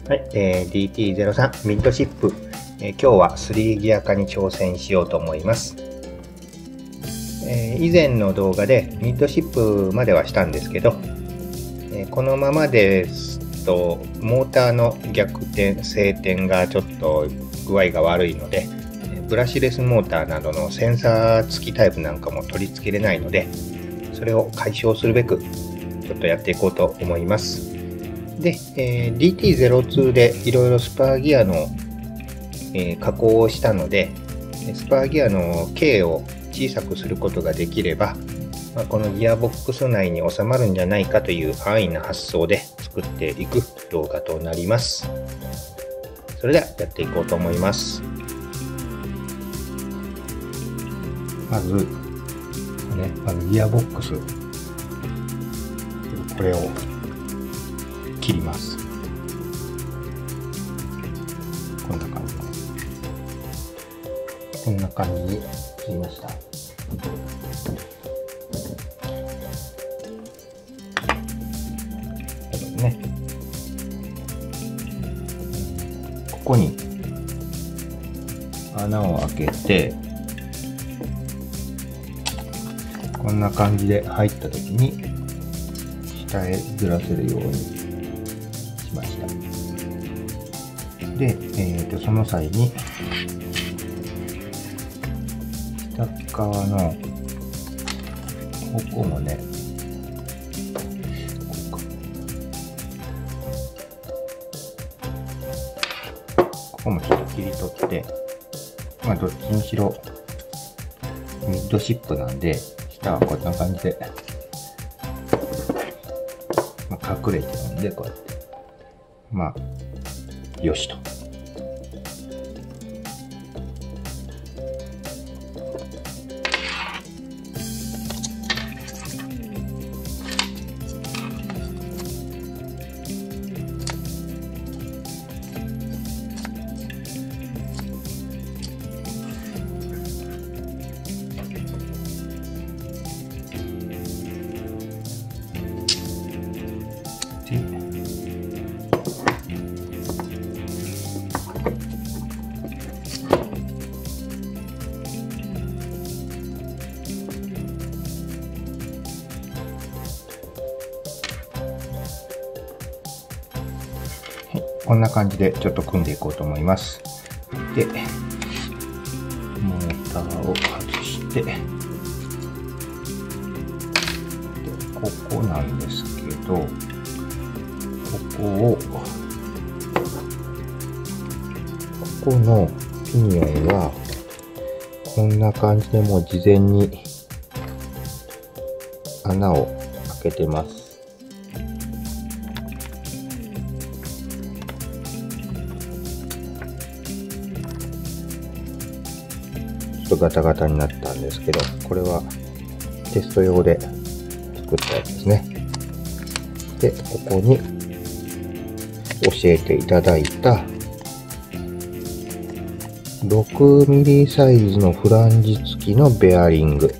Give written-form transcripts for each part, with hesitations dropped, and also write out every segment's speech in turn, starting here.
はい、DT03 ミッドシップ、今日は3ギア化に挑戦しようと思います。以前の動画でミッドシップまではしたんですけど、このままですとモーターの逆転晴天がちょっと具合が悪いので、ブラシレスモーターなどのセンサー付きタイプなんかも取り付けれないので、それを解消するべくちょっとやっていこうと思います。で、DT02 でいろいろスパーギアの、加工をしたので、スパーギアの径を小さくすることができれば、このギアボックス内に収まるんじゃないかという安易な発想で作っていく動画となります。それではやっていこうと思います。まずギアボックス、これを切ります。こんな感じで、こんな感じに切りました。ここに穴を開けて、こんな感じで入った時に下へずらせるようにしました。で、その際に下側のここもね、ここもちょっと切り取って、どっちにしろミッドシップなんで、下はこんな感じで、隠れてるんで、こうやって、よしと。こんな感じでちょっと組んでいこうと思います。で、モーターを外して、でここなんですけど、ここのピニオンはこんな感じでもう事前に穴を開けてます。ちょっとガタガタになったんですけど、これはテスト用で作ったやつですね。で、ここに教えていただいた 6mm サイズのフランジ付きのベアリング。で、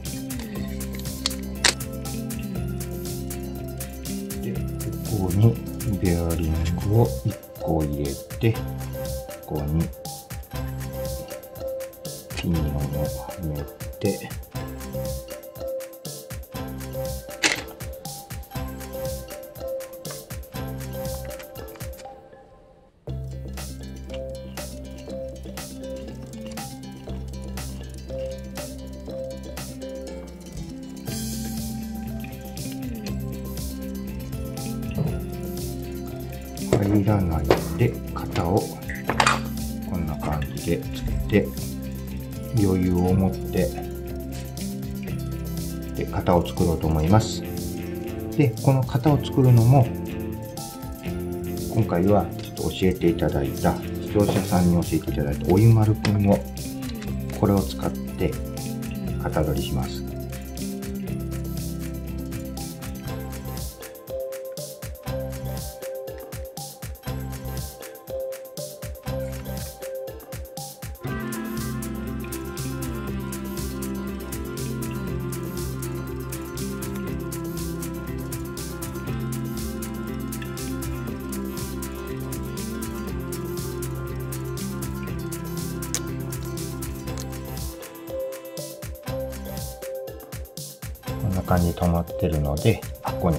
ここにベアリングを1個入れて、ここにピニオンをはめて、入らないで型をこんな感じでつけて、余裕を持ってで型を作ろうと思います。で、この型を作るのも今回はちょっと教えていただいた、視聴者さんに教えていただいたお湯丸くんを、これを使って型取りします。な感じで止まってるので、ここに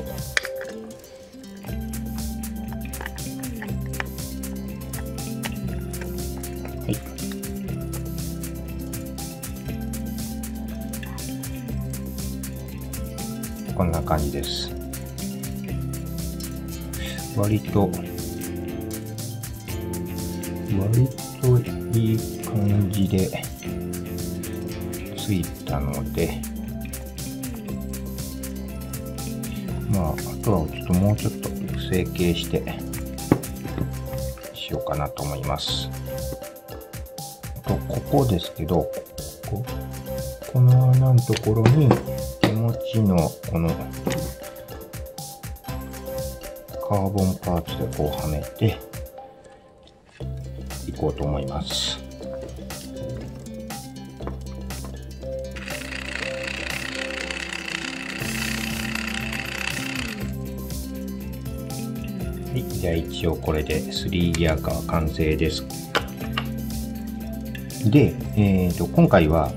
こんな感じです。割といい感じでついたので、あとはちょっともうちょっと成形してしようかなと思います。ここですけど、この穴のところに手持ちのこのカーボンパーツでこうはめていこうと思います。はい、じゃあ一応これで3ギアカー完成です。で、今回は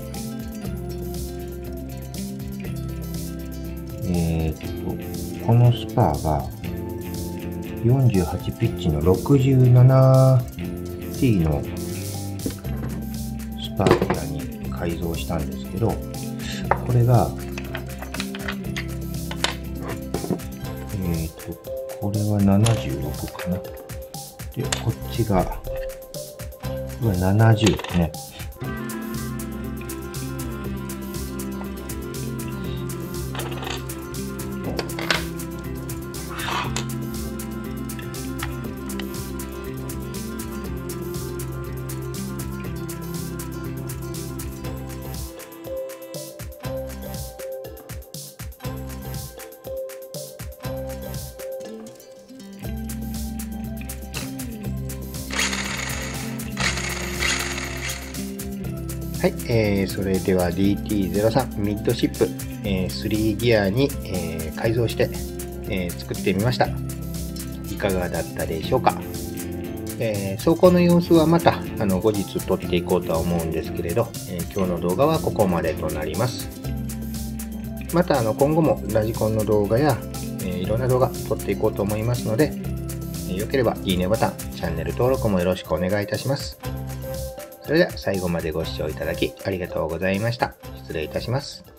このスパーが48ピッチの 67T のスパーギアに改造したんですけど、これがこれは76かな。で、こっちが70ですね。はい、それでは DT03 ミッドシップ、3ギアに、改造して、作ってみました。いかがだったでしょうか。走行の様子はまた後日撮っていこうとは思うんですけれど、今日の動画はここまでとなります。また今後もラジコンの動画や、いろんな動画撮っていこうと思いますので、よければいいねボタン、チャンネル登録もよろしくお願いいたします。それでは最後までご視聴いただきありがとうございました。失礼いたします。